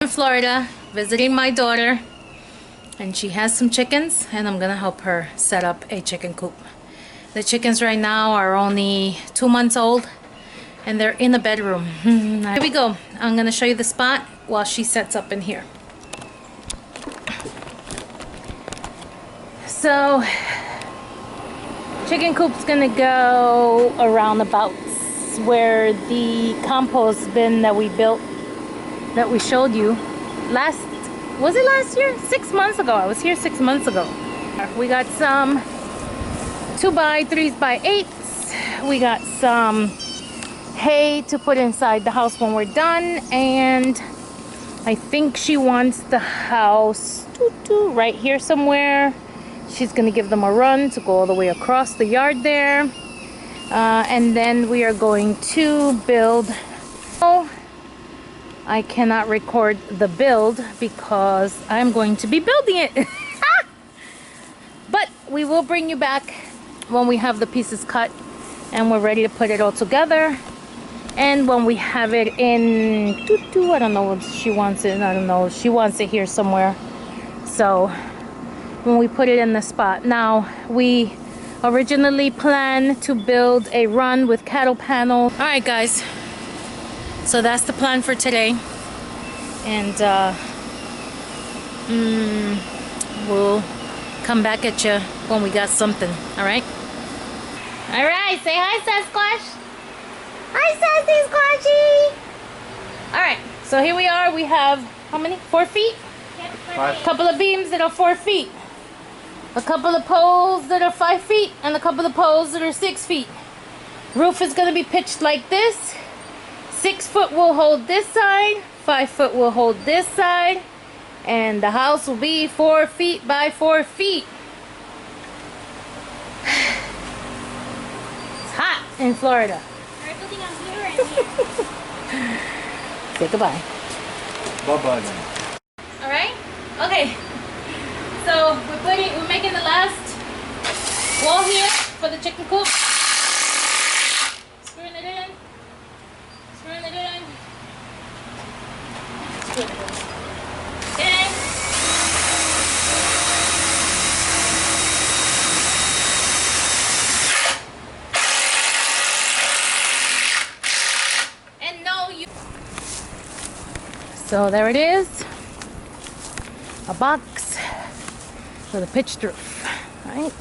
In Florida visiting my daughter, and she has some chickens, and I'm gonna help her set up a chicken coop. The chickens right now are only 2 months old, and they're in the bedroom. Here we go. I'm gonna show you the spot while she sets up in here. So chicken coop's gonna go around about where the compost bin that we built, that we showed you was it last year? 6 months ago. I was here 6 months ago. We got some 2x3x8s. We got some hay to put inside the house when we're done, and I think she wants the house right here somewhere. She's gonna give them a run to go all the way across the yard there, and then we are going to build. I cannot record the build because I'm going to be building it. But we will bring you back when we have the pieces cut and we're ready to put it all together. And when we have it in, I don't know what she wants it. I don't know. She wants it here somewhere. So when we put it in the spot. Now, we originally planned to build a run with cattle panel. All right, guys. So that's the plan for today, and we'll come back at you when we got something. All right, say hi, Sasquatch. Hi, Sassy Squatchy. All right, so here we are. We have how many? 4 feet. Yep, a couple of beams that are 4 feet, a couple of poles that are 5 feet, and a couple of poles that are 6 feet. Roof is going to be pitched like this. 6 foot will hold this side, 5 foot will hold this side, and the house will be 4 feet by 4 feet. It's hot in Florida. We're putting on blue right here. Say goodbye. Bye-bye. Alright? Okay. So we're making the last wall here for the chicken coop. Screwing it in. Screwing it in. Screwing it in. Okay. And no, so there it is. A box with a pitched roof. Right?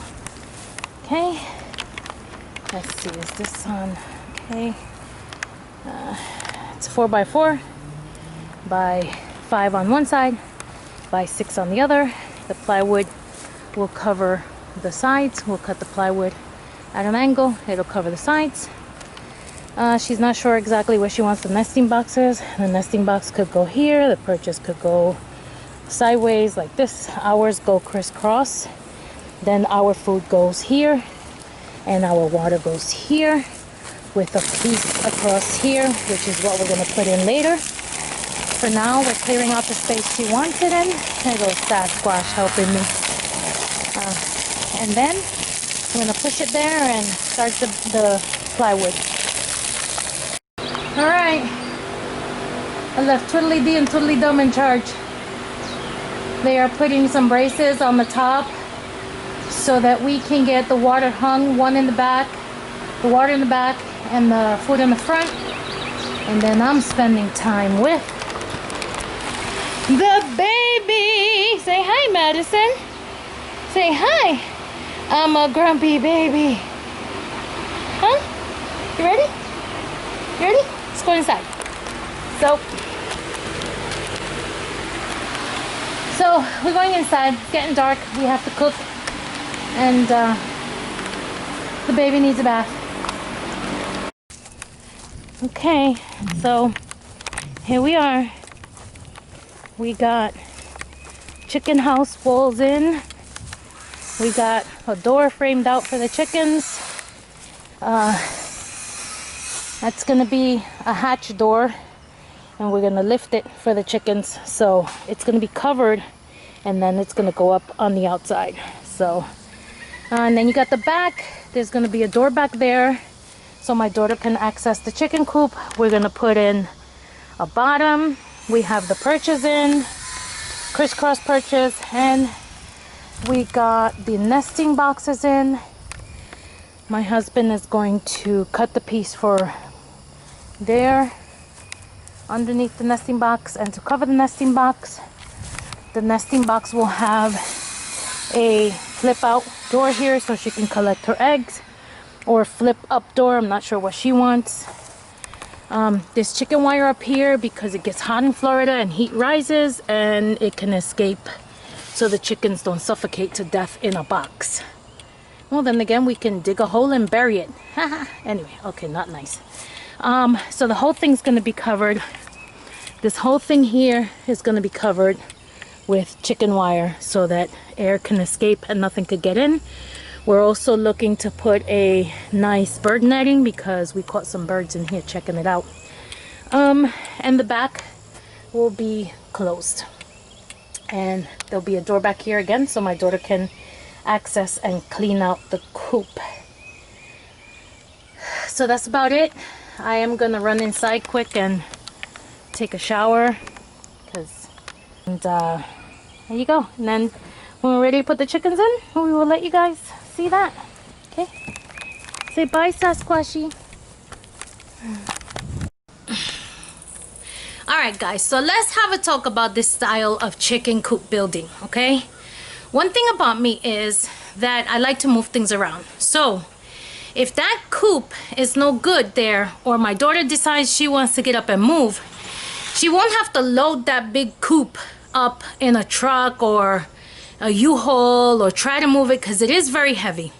Okay. Let's see, is this on? Okay. It's 4x4 by 5 on one side, by 6 on the other. The plywood will cover the sides. We'll cut the plywood at an angle. It'll cover the sides. She's not sure exactly where she wants the nesting boxes. The nesting box could go here. The purchase could go sideways like this. Ours go crisscross. Then our food goes here, and our water goes here, with a piece across here, which is what we're going to put in later. For now, we're clearing out the space she wants it in. There goes Sasquatch helping me. And then I'm going to push it there and start the plywood. Alright, I left Twiddly-Dee and Twiddly-Dum in charge. They are putting some braces on the top so that we can get the water hung, one in the back, the water in the back, and the food in the front. And then I'm spending time with the baby. Say hi, Madison. Say hi. I'm a grumpy baby. Huh? You ready? You ready? Let's go inside. So we're going inside. It's getting dark. We have to cook, and the baby needs a bath. Okay, so here we are. We got chicken house walls in. We got a door framed out for the chickens. That's gonna be a hatch door, and we're gonna lift it for the chickens. So it's gonna be covered, and then it's gonna go up on the outside. So, and then you got the back. There's gonna be a door back there, so my daughter can access the chicken coop. We're gonna put in a bottom We have the perches in, crisscross perches, and we got the nesting boxes in. My husband is going to cut the piece for there underneath the nesting box, and to cover the nesting box, the nesting box will have a flip out door here so she can collect her eggs, or flip up door. I'm not sure what she wants. There's chicken wire up here because it gets hot in Florida and heat rises and it can escape, so the chickens don't suffocate to death in a box. Well, then again, we can dig a hole and bury it. Anyway, okay, not nice. So the whole thing's going to be covered. This whole thing here is going to be covered with chicken wire so that air can escape and nothing could get in. We're also looking to put a nice bird netting because we caught some birds in here checking it out. And the back will be closed. And there'll be a door back here again so my daughter can access and clean out the coop. So that's about it. I am gonna run inside quick and take a shower, and there you go. And then when we're ready to put the chickens in, we will let you guys see that. Okay, say bye, Sasquatchy. All right, guys, so let's have a talk about this style of chicken coop building. Okay, one thing about me is that I like to move things around. So if that coop is no good there, or my daughter decides she wants to get up and move, she won't have to load that big coop up in a truck or a U-Haul or try to move it, because it is very heavy.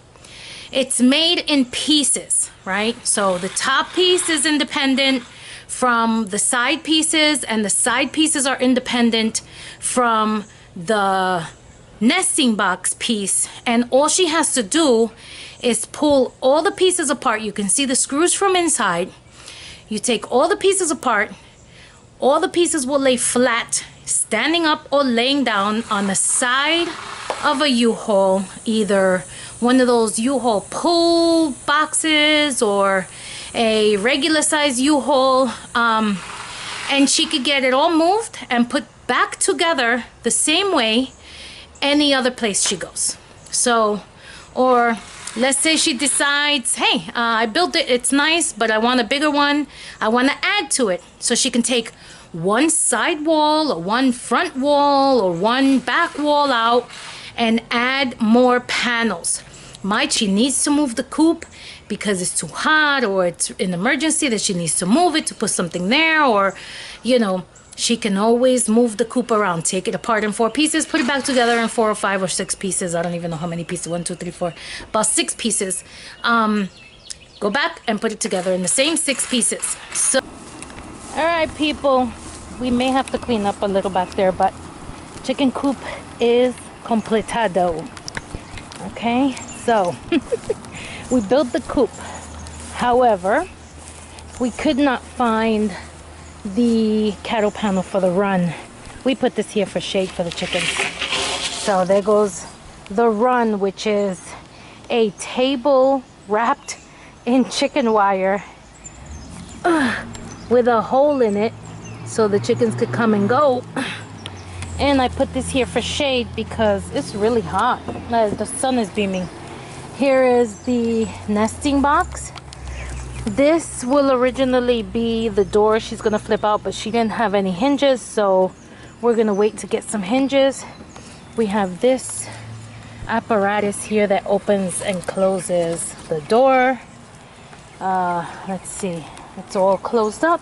It's made in pieces, right? So the top piece is independent from the side pieces, and the side pieces are independent from the nesting box piece. And all she has to do is pull all the pieces apart. You can see the screws from inside. You take all the pieces apart. All the pieces will lay flat, standing up or laying down on the side of a U-Haul, either one of those U-Haul pull boxes or a regular size U-Haul, and she could get it all moved and put back together the same way any other place she goes. So, or let's say she decides, hey, I built it, it's nice, but I want a bigger one. I want to add to it. So she can take one side wall or one front wall or one back wall out and add more panels. Might she needs to move the coop because it's too hot, or it's an emergency that she needs to move it to put something there, or, you know, she can always move the coop around, take it apart in 4 pieces, put it back together in 4 or 5 or 6 pieces. I don't even know how many pieces, 1, 2, 3, 4, about 6 pieces. Go back and put it together in the same 6 pieces. So, all right, people, we may have to clean up a little back there, but chicken coop is completado. Okay, so we built the coop. However, we could not find the cattle panel for the run. We put this here for shade for the chickens. So there goes the run, which is a table wrapped in chicken wire with a hole in it so the chickens could come and go. And I put this here for shade because it's really hot. The sun is beaming. Here is the nesting box. This will originally be the door she's gonna flip out, but she didn't have any hinges, so we're gonna wait to get some hinges. We have this apparatus here that opens and closes the door. Let's see, it's all closed up.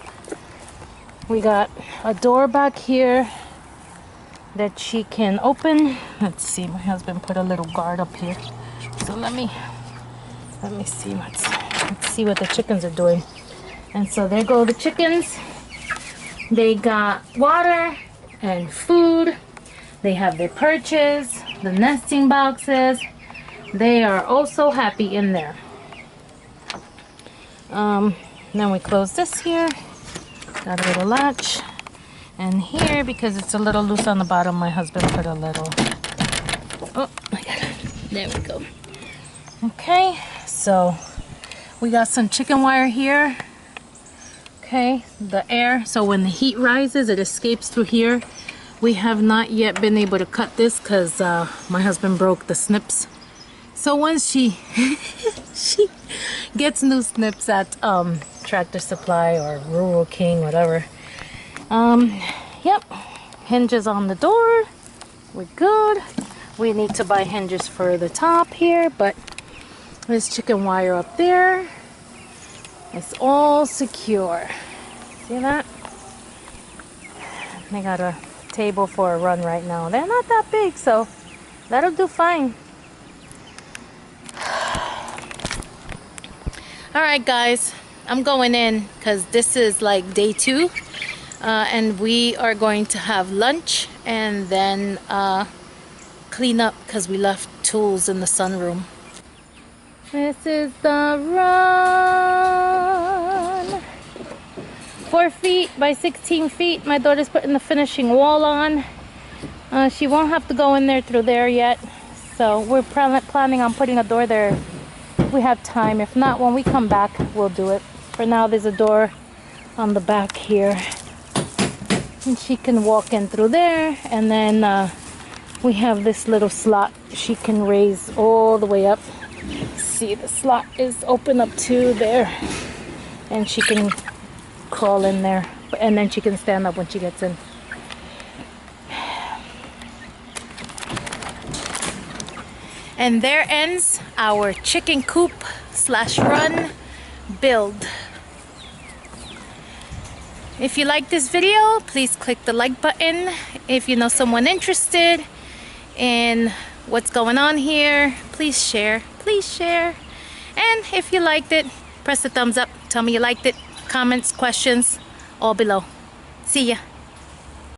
We got a door back here that she can open. Let's see, my husband put a little guard up here, so let me see. Let's see what the chickens are doing. And so there go the chickens. They got water and food. They have their perches, the nesting boxes. They are also happy in there. Then we close this here. Got a little latch. And here, because it's a little loose on the bottom, my husband put a little... Oh, I got it. There we go. Okay, so we got some chicken wire here. Okay, the air, so when the heat rises, it escapes through here. We have not yet been able to cut this because my husband broke the snips. So once she she gets new snips at Tractor Supply or Rural King, whatever. Yep, hinges on the door. We're good. We need to buy hinges for the top here, but there's chicken wire up there. It's all secure. See that? They got a table for a run right now. They're not that big, so that'll do fine. Alright guys, I'm going in because this is like day 2. And we are going to have lunch and then clean up because we left tools in the sunroom. This is the run. 4 feet by 16 feet. My daughter's putting the finishing wall on. She won't have to go in there through there yet. So we're planning on putting a door there if we have time. If not, when we come back, we'll do it. For now, there's a door on the back here. And she can walk in through there. And then we have this little slot she can raise all the way up. See, the slot is open up to there. And she can crawl in there. And then she can stand up when she gets in. And there ends our chicken coop / run build. If you like this video, please click the like button. If you know someone interested in what's going on here, please share. Please share. And if you liked it, press the thumbs up. Tell me you liked it. Comments, questions, all below. See ya.